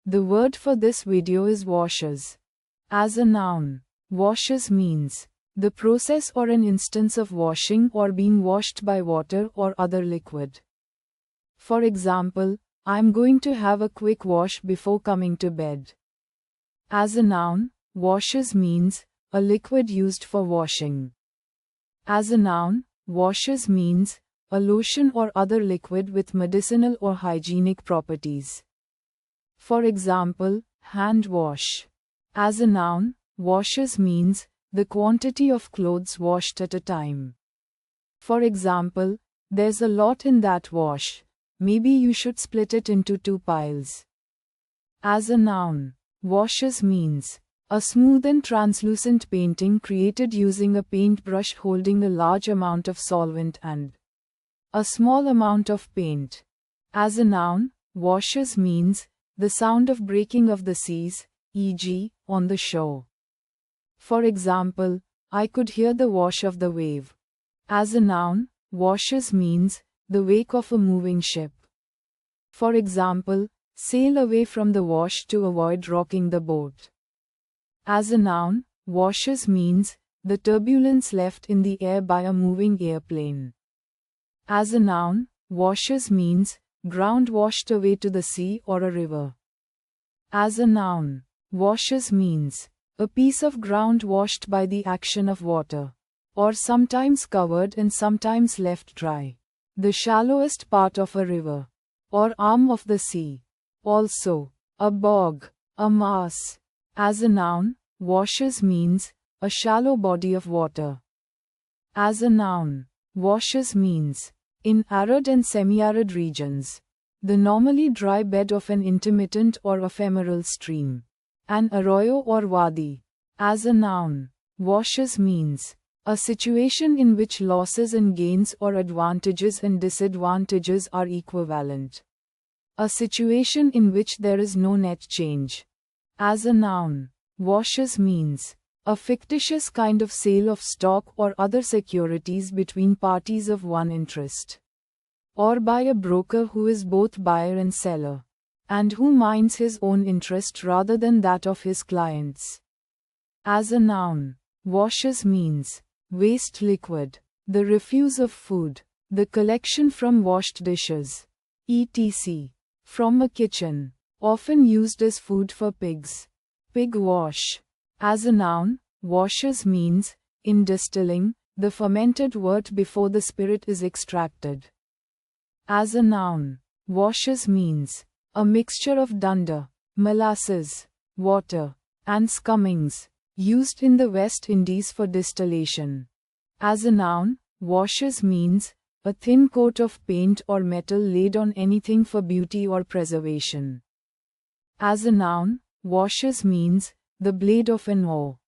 The word for this video is washes. As a noun, washes means the process or an instance of washing or being washed by water or other liquid. For example, I'm going to have a quick wash before coming to bed. As a noun, washes means a liquid used for washing. As a noun, washes means a lotion or other liquid with medicinal or hygienic properties. For example, hand wash. As a noun, washes means the quantity of clothes washed at a time. For example, there's a lot in that wash. Maybe you should split it into 2 piles. As a noun, washes means a smooth and translucent painting created using a paintbrush holding a large amount of solvent and a small amount of paint. As a noun, washes means the sound of breaking of the seas, e.g., on the shore. For example, I could hear the wash of the wave. As a noun, washes means the wake of a moving ship. For example, sail away from the wash to avoid rocking the boat. As a noun, washes means the turbulence left in the air by a moving airplane. As a noun, washes means ground washed away to the sea or a river. As a noun, washes means a piece of ground washed by the action of water, or sometimes covered and sometimes left dry. The shallowest part of a river, or arm of the sea. Also, a bog, a marsh. As a noun, washes means a shallow body of water. As a noun, washes means in arid and semi-arid regions, the normally dry bed of an intermittent or ephemeral stream, an arroyo or wadi. As a noun, washes means a situation in which losses and gains or advantages and disadvantages are equivalent. A situation in which there is no net change. As a noun, washes means a fictitious kind of sale of stock or other securities between parties of one interest, or by a broker who is both buyer and seller, and who minds his own interest rather than that of his clients. As a noun, washes means waste liquid, the refuse of food, the collection from washed dishes, etc., from a kitchen, often used as food for pigs. Pig wash. As a noun, washes means in distilling the fermented wort before the spirit is extracted. As a noun, washes means a mixture of dunder, molasses, water, and scummings, used in the West Indies for distillation. As a noun, washes means a thin coat of paint or metal laid on anything for beauty or preservation. As a noun, washes means the blade of an oar.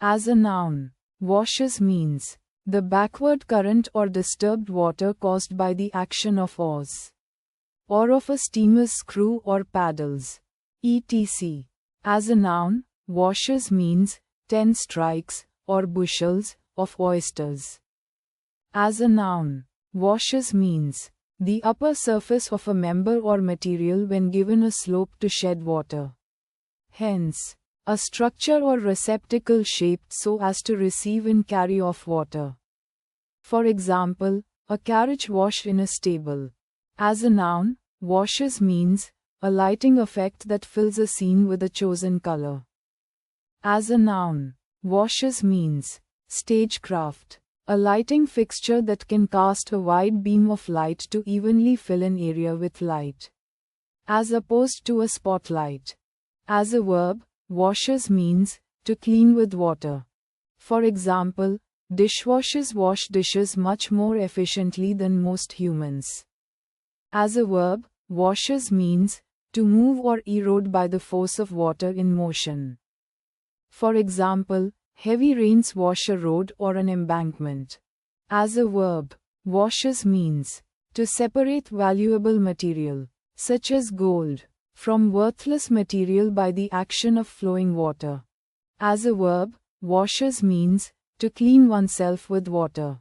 As a noun, washes means the backward current or disturbed water caused by the action of oars, or of a steamer's screw or paddles, etc. As a noun, washes means 10 strikes, or bushels, of oysters. As a noun, washes means the upper surface of a member or material when given a slope to shed water. Hence, a structure or receptacle shaped so as to receive and carry off water. For example, a carriage wash in a stable. As a noun, washes means a lighting effect that fills a scene with a chosen color. As a noun, washes means stagecraft, a lighting fixture that can cast a wide beam of light to evenly fill an area with light, as opposed to a spotlight. As a verb, washes means to clean with water. For example, dishwashers wash dishes much more efficiently than most humans. As a verb, washes means to move or erode by the force of water in motion. For example, heavy rains wash a road or an embankment. As a verb, washes means to separate valuable material, such as gold, from worthless material by the action of flowing water. As a verb, washes means to clean oneself with water.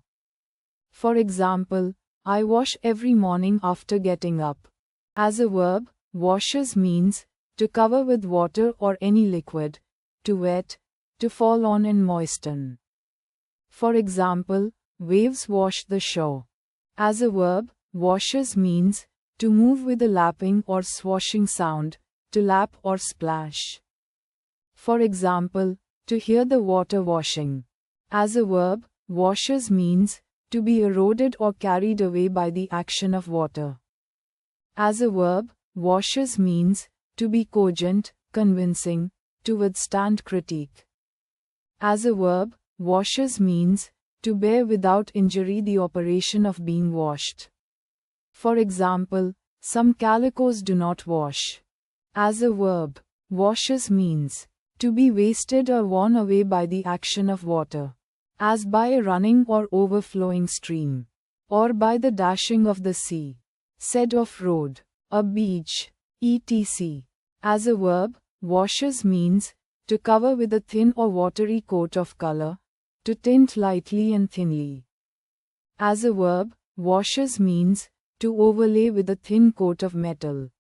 For example, I wash every morning after getting up. As a verb, washes means to cover with water or any liquid, to wet, to fall on and moisten. For example, waves wash the shore. As a verb, washes means to move with a lapping or swashing sound, to lap or splash. For example, to hear the water washing. As a verb, washes means to be eroded or carried away by the action of water. As a verb, washes means to be cogent, convincing, to withstand critique. As a verb, washes means to bear without injury the operation of being washed. For example, some calicos do not wash. As a verb, washes means to be wasted or worn away by the action of water, as by a running or overflowing stream, or by the dashing of the sea, said of road, a beach, etc. As a verb, washes means to cover with a thin or watery coat of color, to tint lightly and thinly. As a verb, washes means to overlay with a thin coat of metal.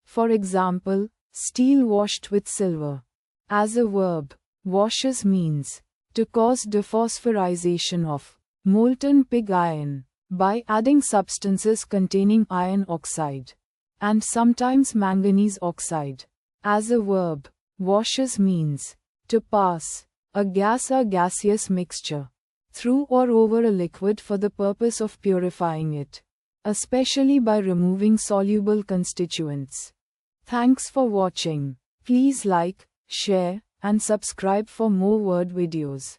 For example, steel washed with silver. As a verb, washes means to cause dephosphorization of molten pig iron by adding substances containing iron oxide and sometimes manganese oxide. As a verb, washes means to pass a gas or gaseous mixture through or over a liquid for the purpose of purifying it, especially by removing soluble constituents. Thanks for watching. Please like, share, and subscribe for more word videos.